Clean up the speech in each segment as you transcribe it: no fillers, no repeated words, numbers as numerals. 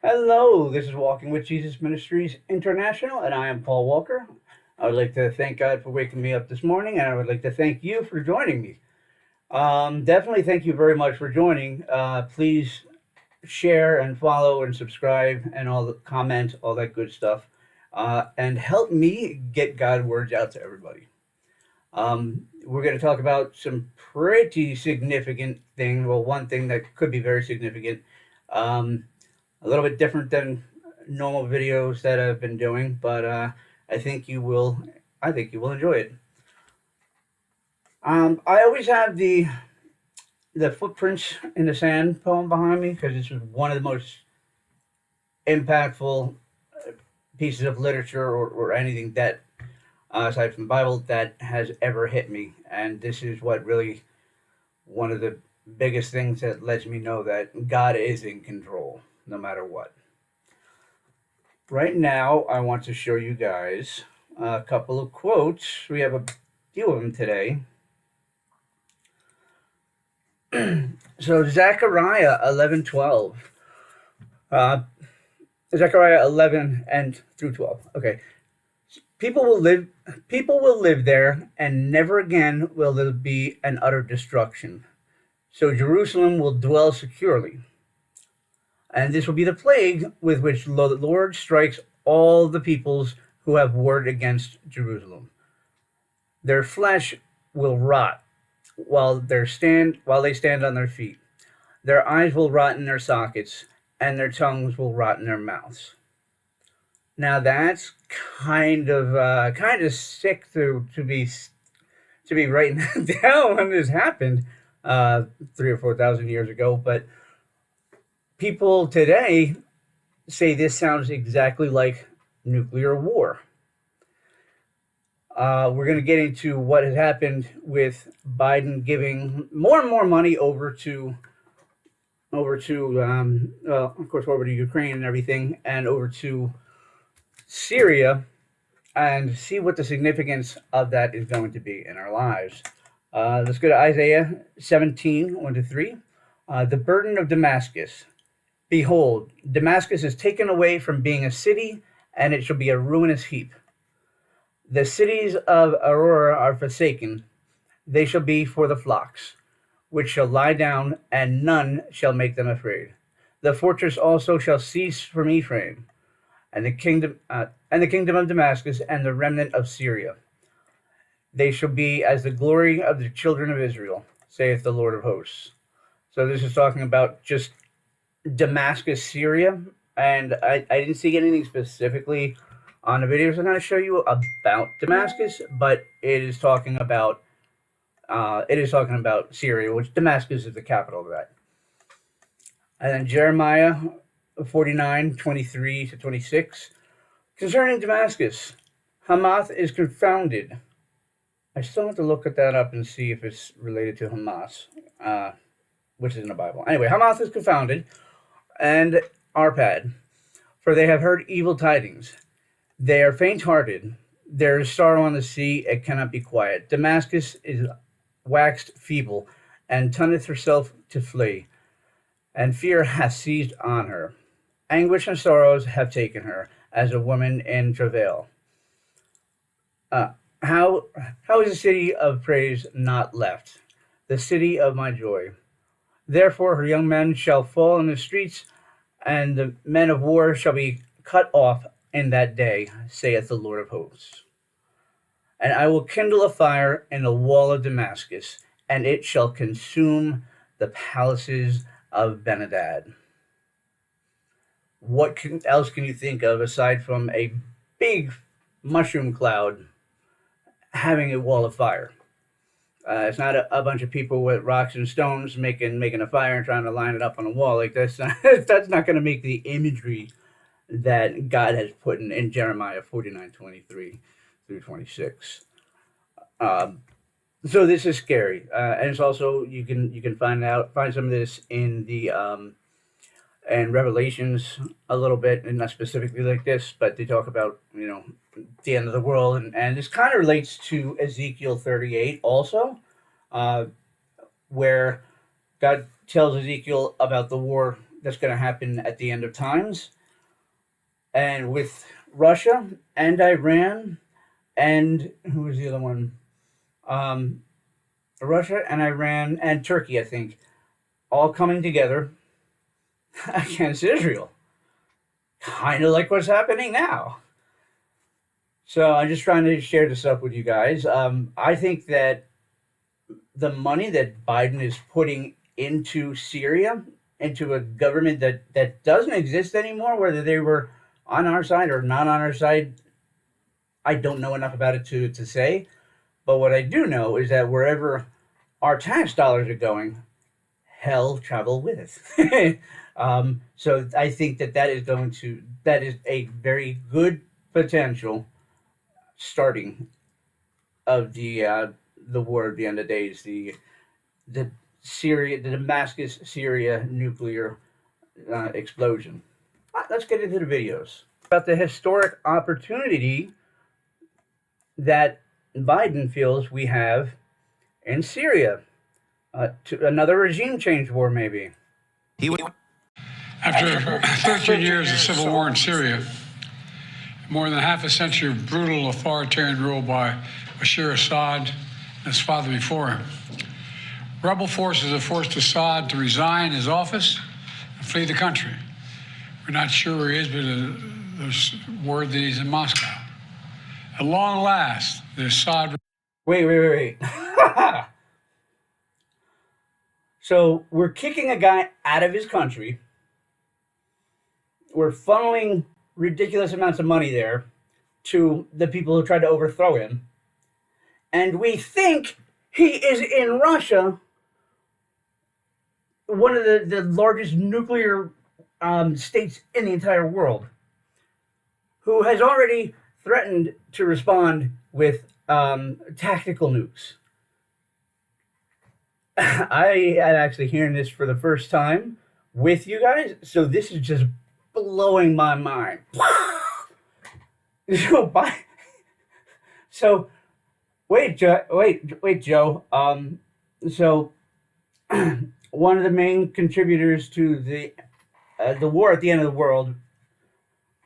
Hello, this is Walking with Jesus Ministries International, and I am Paul Walker. I would like to thank God for waking me up this morning, and I would like to thank you for joining me. Definitely thank you very much for joining. Please share and follow and subscribe and all the comment, all that good stuff, and help me get God words out to everybody. We're going to talk about some pretty significant thing. Well, one thing that could be very significant. Um, a little bit different than normal videos that I've been doing, but I think you will. I think you will enjoy it. I always have the footprints in the sand poem behind me because it's one of the most impactful pieces of literature or anything that, aside from the Bible, that has ever hit me. And this is what really one of the biggest things that lets me know that God is in control, no matter what. Right now, I want to show you guys a couple of quotes. We have a few of them today. So Zechariah 11:12. Uh, Zechariah 11 and through 12. Okay. People will live people will live there, and never again will there be an utter destruction. So Jerusalem will dwell securely. And this will be the plague with which the Lord strikes all the peoples who have warred against Jerusalem. Their flesh will rot while they stand on their feet. Their eyes will rot in their sockets, and their tongues will rot in their mouths. Now that's kind of sick to be writing down when this happened 3 or 4 thousand years ago. But people today say this sounds exactly like nuclear war. We're going to get into what has happened with Biden giving more and more money well, of course, over to Ukraine and everything, and over to Syria, and see what the significance of that is going to be in our lives. Let's go to Isaiah 17, 1 to 3. The burden of Damascus. Behold, Damascus is taken away from being a city, and it shall be a ruinous heap. The cities of Aroer are forsaken, they shall be for the flocks, which shall lie down, and none shall make them afraid. The fortress also shall cease from Ephraim, and the kingdom of Damascus, and the remnant of Syria. They shall be as the glory of the children of Israel, saith the Lord of hosts. So this is talking about just Damascus, Syria, and I didn't see anything specifically on the videos I'm going to show you about Damascus, but it is talking about Syria, which Damascus is the capital of that. And then Jeremiah 49:23 to 26. Concerning Damascus, Hamath is confounded. I still have to look at that up and see if it's related to Hamas, which is in the Bible. Anyway, Hamath is confounded, and Arpad, for they have heard evil tidings. They are faint-hearted. There is sorrow on the sea, it cannot be quiet. Damascus is waxed feeble, and tunneth herself to flee, and fear hath seized on her. Anguish and sorrows have taken her, as a woman in travail. Uh, how is the city of praise not left, the city of my joy? Therefore her young men shall fall in the streets, and the men of war shall be cut off in that day, saith the Lord of hosts. And I will kindle a fire in the wall of Damascus, and it shall consume the palaces of Benadad. What else can you think of aside from a big mushroom cloud having a wall of fire? It's not a bunch of people with rocks and stones making a fire and trying to line it up on a wall. Like that's that's not going to make the imagery that God has put in Jeremiah 49:23 through 26. Um, so this is scary, and it's also you can find some of this in the and Revelations a little bit, and not specifically like this, but they talk about the end of the world, and this kind of relates to Ezekiel 38 also, uh, where God tells Ezekiel about the war that's going to happen at the end of times. And with Russia and Iran and who was the other one? Um, Russia and Iran and Turkey, I think, all coming together against Israel. Kind of like what's happening now. So I'm just trying to share this up with you guys. I think that the money that Biden is putting into Syria, into a government that doesn't exist anymore, whether they were on our side or not on our side, I don't know enough about it to say. But what I do know is that wherever our tax dollars are going, hell travel with it. So I think that is a very good potential starting of the war at the end of days, the the Damascus Syria nuclear explosion. Let's get into the videos about the historic opportunity that Biden feels we have in Syria. To another regime change war, maybe. After 13 years of civil war in Syria, more than half a century of brutal authoritarian rule by Bashar Assad and his father before him, rebel forces have forced Assad to resign his office and flee the country. We're not sure where he is, but there's word that he's in Moscow. At long last, the Assad... Wait. So we're kicking a guy out of his country. We're funneling ridiculous amounts of money there to the people who tried to overthrow him. And we think he is in Russia, one of the largest nuclear states in the entire world, who has already threatened to respond with tactical nukes. I am actually hearing this for the first time with you guys, so this is just blowing my mind. So, wait, Joe. So one of the main contributors to the war at the end of the world,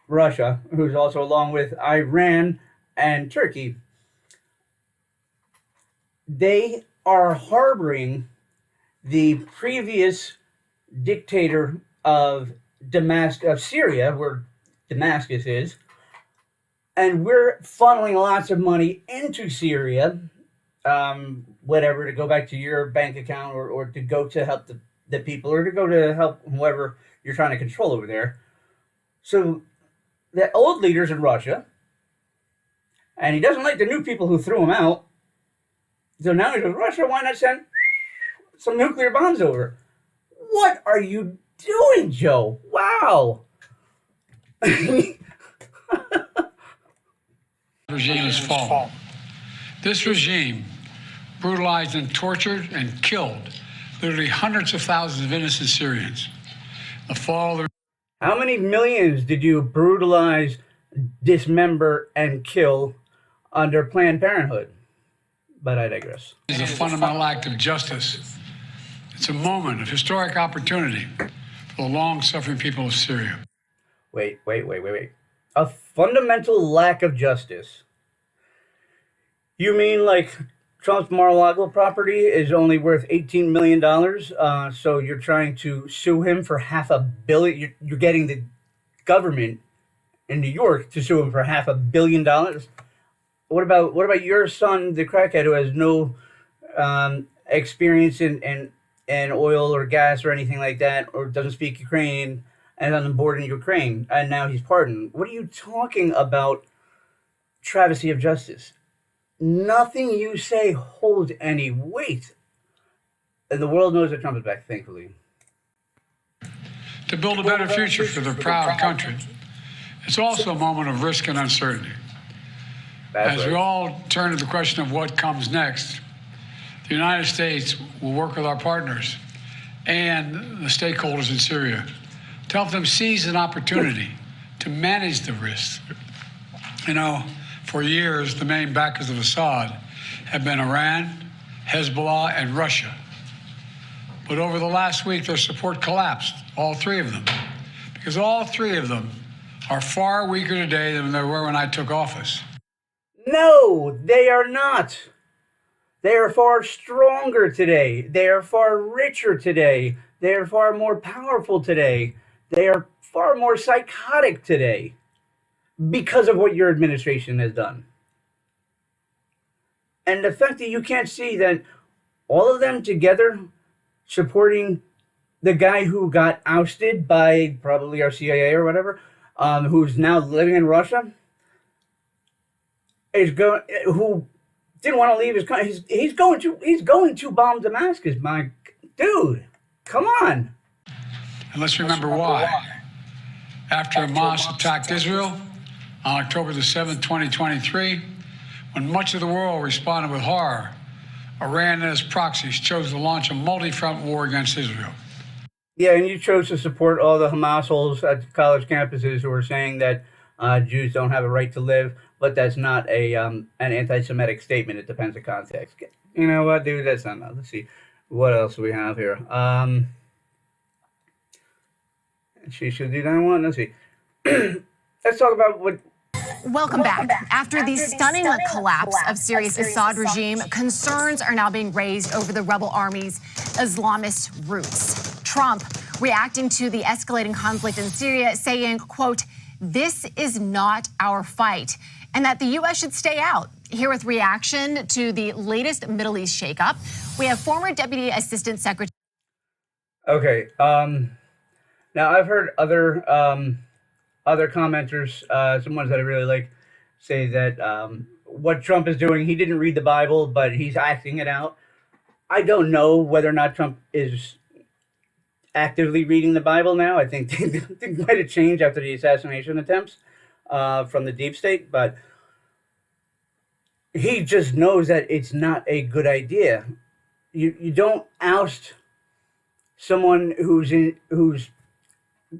Russia, who's also along with Iran and Turkey, they are harboring the previous dictator of Damascus, of Syria, where Damascus is, and we're funneling lots of money into Syria, whatever, to go back to your bank account or to go to help the people or to go to help whoever you're trying to control over there. So the old leaders in Russia, and he doesn't like the new people who threw him out. So now he goes, Russia, why not send some nuclear bombs over? What are you doing, Joe? Wow. Regime's fall. This regime brutalized and tortured and killed literally hundreds of thousands of innocent Syrians. The fall of the... How many millions did you brutalize, dismember, and kill under Planned Parenthood? But I digress. It's a fundamental act of justice. It's a moment of historic opportunity for the long-suffering people of Syria. Wait. A fundamental lack of justice. You mean like Trump's Mar-a-Lago property is only worth $18 million? So you're trying to sue him for $500 million? You're getting the government in New York to sue him for $500 million? What about your son, the crackhead, who has no experience in oil or gas or anything like that, or doesn't speak Ukrainian and is on board in Ukraine, and now he's pardoned? What are you talking about? Travesty of justice. Nothing you say holds any weight. And the world knows that Trump is back, thankfully. To build a better future for their proud country. It's also a moment of risk and uncertainty. As we all turn to the question of what comes next, the United States will work with our partners and the stakeholders in Syria to help them seize an opportunity to manage the risks. You know, for years, the main backers of Assad have been Iran, Hezbollah, and Russia. But over the last week, their support collapsed all three of them, because all three of them are far weaker today than they were when I took office. No, they are not. They are far stronger today. They are far richer today. They are far more powerful today. They are far more psychotic today because of what your administration has done. And the fact that you can't see that all of them together supporting the guy who got ousted by probably our CIA or whatever, who's now living in Russia, who didn't want to leave his country. He's going to bomb Damascus. My dude, come on. And let's remember why. After Hamas attacked Israel on October the 7th, 2023, when much of the world responded with horror, Iran and its proxies chose to launch a multi-front war against Israel. Yeah, and you chose to support all the Hamas holes at college campuses who are saying that Jews don't have a right to live, but that's not an anti-Semitic statement. It depends on context. You know what, dude? That's not enough. Let's see. What else do we have here? She should do that one. Let's see. Let's talk about what... Welcome back. After the stunning collapse of Syria's Assad regime, concerns are now being raised over the rebel army's Islamist roots. Trump reacting to the escalating conflict in Syria, saying, quote, "This is not our fight," and that the U.S. should stay out. Here with reaction to the latest Middle East shakeup, we have former Deputy Assistant Secretary. Okay. Now I've heard other commenters, some ones that I really like, say that what Trump is doing, he didn't read the Bible, but he's acting it out. I don't know whether or not Trump is actively reading the Bible now. I think things might have changed after the assassination attempts from the deep state, but he just knows that it's not a good idea. You don't oust someone who's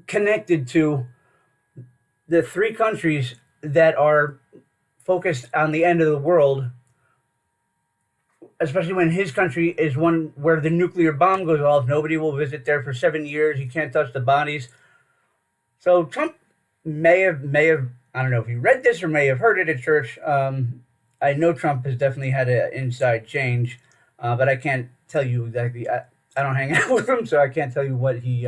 connected to the three countries that are focused on the end of the world, especially when his country is one where the nuclear bomb goes off. Nobody will visit there for 7 years. You can't touch the bodies. So Trump may have, I don't know if he read this or may have heard it at church. I know Trump has definitely had an inside change, but I can't tell you exactly. I don't hang out with him, so I can't tell you what he,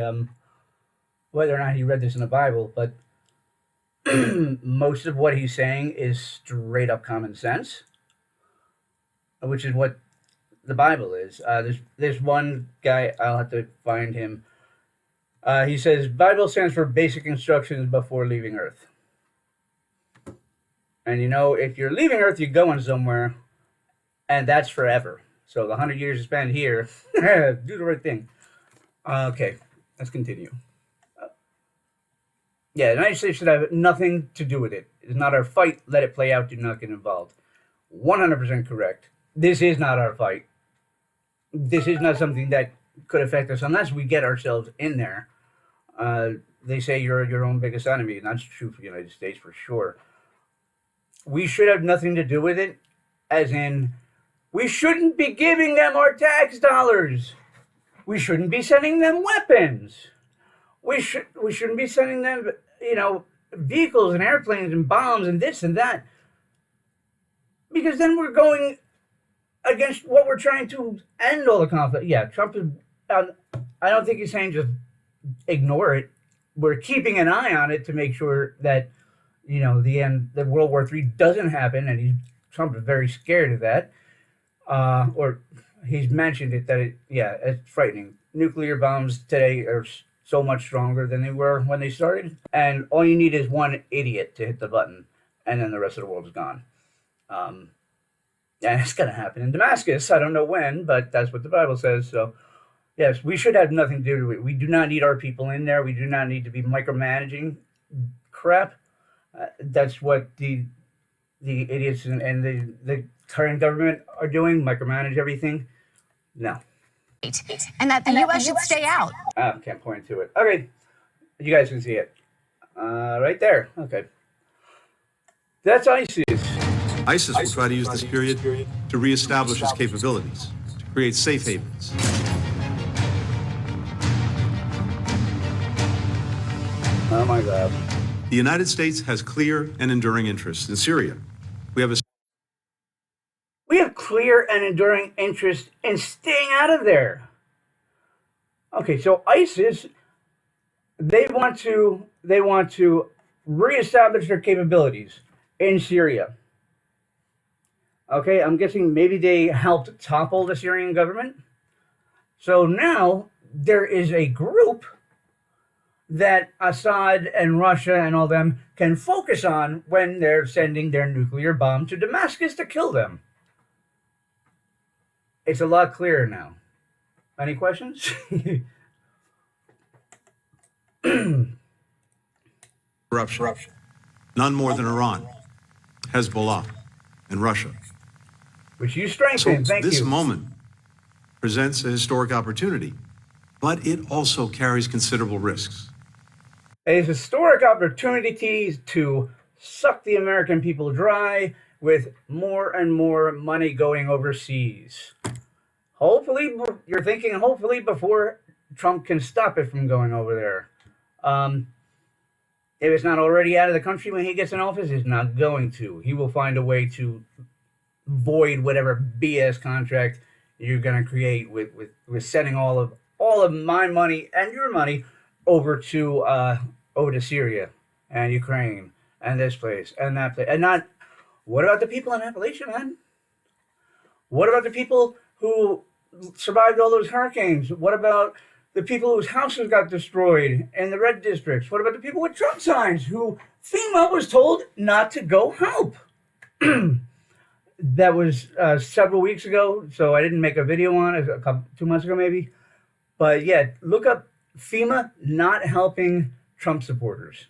whether or not he read this in the Bible, but most of what he's saying is straight up common sense, which is what the Bible is. There's one guy, I'll have to find him. He says, Bible stands for basic instructions before leaving Earth. And you know, if you're leaving Earth, you're going somewhere, and that's forever. So the 100 years you spend here, do the right thing. Okay, let's continue. Yeah, the United States should have nothing to do with it. It's not our fight. Let it play out. Do not get involved. 100% correct. This is not our fight. This is not something that could affect us unless we get ourselves in there. They say you're your own biggest enemy, and that's true for the United States for sure. We should have nothing to do with it, as in, we shouldn't be giving them our tax dollars. We shouldn't be sending them weapons. We shouldn't be sending them, vehicles and airplanes and bombs and this and that. Because then we're going against what we're trying to end all the conflict. Yeah, Trump is, I don't think he's saying just ignore it. We're keeping an eye on it to make sure that, the World War III doesn't happen, and Trump is very scared of that. Or he's mentioned it, that it's frightening. Nuclear bombs today are so much stronger than they were when they started, and all you need is one idiot to hit the button, and then the rest of the world is gone. And it's going to happen in Damascus. I don't know when, but that's what the Bible says. So, yes, we should have nothing to do with it. We do not need our people in there. We do not need to be micromanaging crap. That's what the idiots and the current government are doing, micromanage everything. No. And that the U.S. should stay out. Can't point to it. Okay, you guys can see it. Right there. Okay. That's ISIS. ISIS will try to use this period to reestablish its capabilities, to create safe havens. Oh my God. The United States has clear and enduring interests in Syria. We have clear and enduring interest in staying out of there. Okay, so ISIS, they want to reestablish their capabilities in Syria. Okay, I'm guessing maybe they helped topple the Syrian government. So now there is a group that Assad and Russia and all them can focus on when they're sending their nuclear bomb to Damascus to kill them. It's a lot clearer now. Any questions? corruption. None more than Iran, Hezbollah, and Russia. Which you So strengthened. Thank this you. moment presents a historic opportunity, but it also carries considerable risks. A historic opportunity to suck the American people dry with more and more money going overseas. Hopefully, you're thinking hopefully before Trump can stop it from going over there. If it's not already out of the country when he gets in office, it's not going to. He will find a way to void whatever BS contract you're going to create with sending all of my money and your money over to Syria and Ukraine and this place and that place. And not, what about the people in Appalachia, man? What about the people who survived all those hurricanes? What about the people whose houses got destroyed in the red districts? What about the people with Trump signs who FEMA was told not to go help? That was several weeks ago, so I didn't make a video on it, 2 months ago maybe. But yeah, look up FEMA not helping Trump supporters.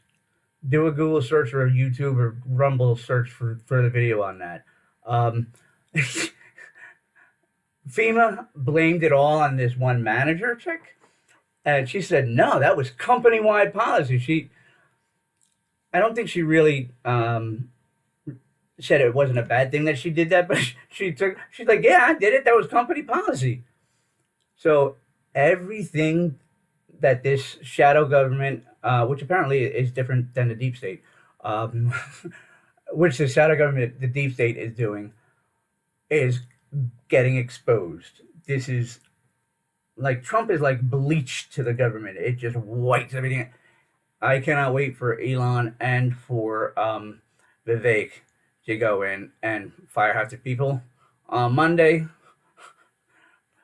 Do a Google search or a YouTube or Rumble search for the video on that. FEMA blamed it all on this one manager chick, and she said no, that was company-wide policy. I don't think she really said it wasn't a bad thing that she did that, but she's like, yeah, I did it. That was company policy. So everything that this shadow government, which apparently is different than the deep state, which the shadow government, the deep state is doing, is getting exposed. This is like Trump is like bleach to the government. It just wipes everything. I cannot wait for Elon and for Vivek to go in and fire half the people on Monday,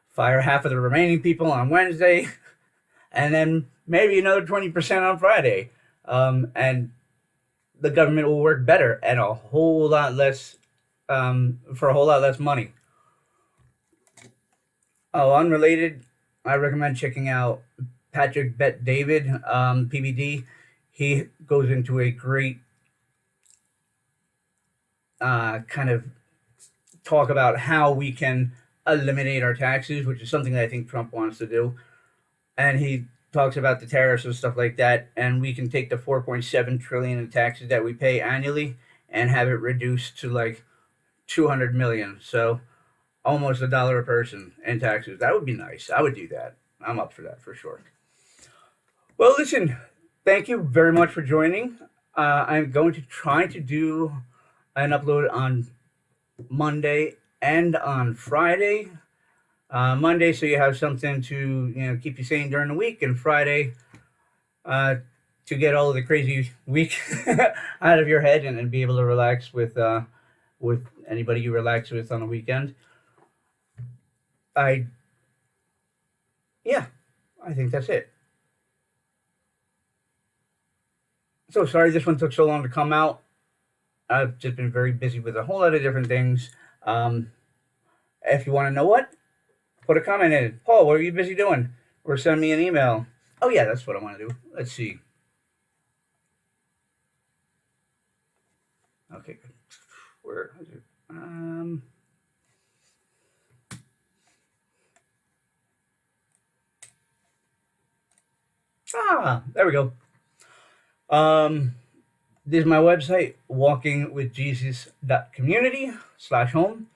fire half of the remaining people on Wednesday, and then maybe another 20% on Friday. And the government will work better and a whole lot less, for a whole lot less money. Oh, unrelated, I recommend checking out Patrick Bet David, PBD. He goes into a great kind of talk about how we can eliminate our taxes, which is something that I think Trump wants to do. And he talks about the tariffs and stuff like that, and we can take the 4.7 trillion in taxes that we pay annually and have it reduced to like 200 million. So almost $1 a person in taxes. That would be nice. I would do that. I'm up for that for sure. Well, listen, thank you very much for joining. I'm going to try to do an upload on Monday and on Friday. Monday, so you have something to keep you sane during the week, and Friday to get all of the crazy week out of your head and be able to relax with anybody you relax with on the weekend. I think that's it. So sorry this one took so long to come out. I've just been very busy with a whole lot of different things. If you want to know what, put a comment in. Paul, what are you busy doing? Or send me an email. Oh yeah, that's what I want to do. Let's see. Okay, good. Where is it? There we go. This is my website, walkingwithjesus.community/home.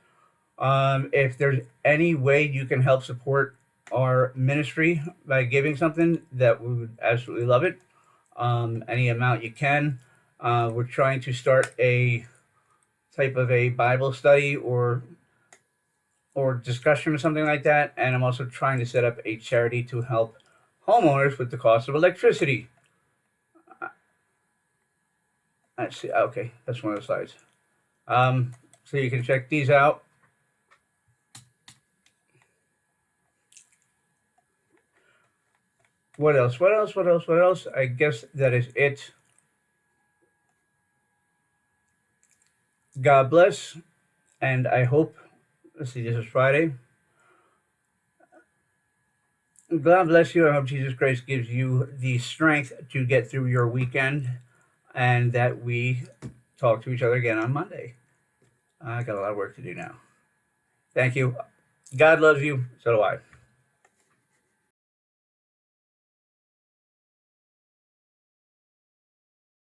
If there's any way you can help support our ministry by giving something, that we would absolutely love it. any amount you can. We're trying to start a type of a Bible study or discussion or something like that. And I'm also trying to set up a charity to help homeowners with the cost of electricity. Let's see. Okay, that's one of the slides. So you can check these out. What else? What else? What else? What else? I guess that is it. God bless. And I hope, let's see, this is Friday. God bless you. I hope Jesus Christ gives you the strength to get through your weekend and that we talk to each other again on Monday. I got a lot of work to do now. Thank you. God loves you. So do I.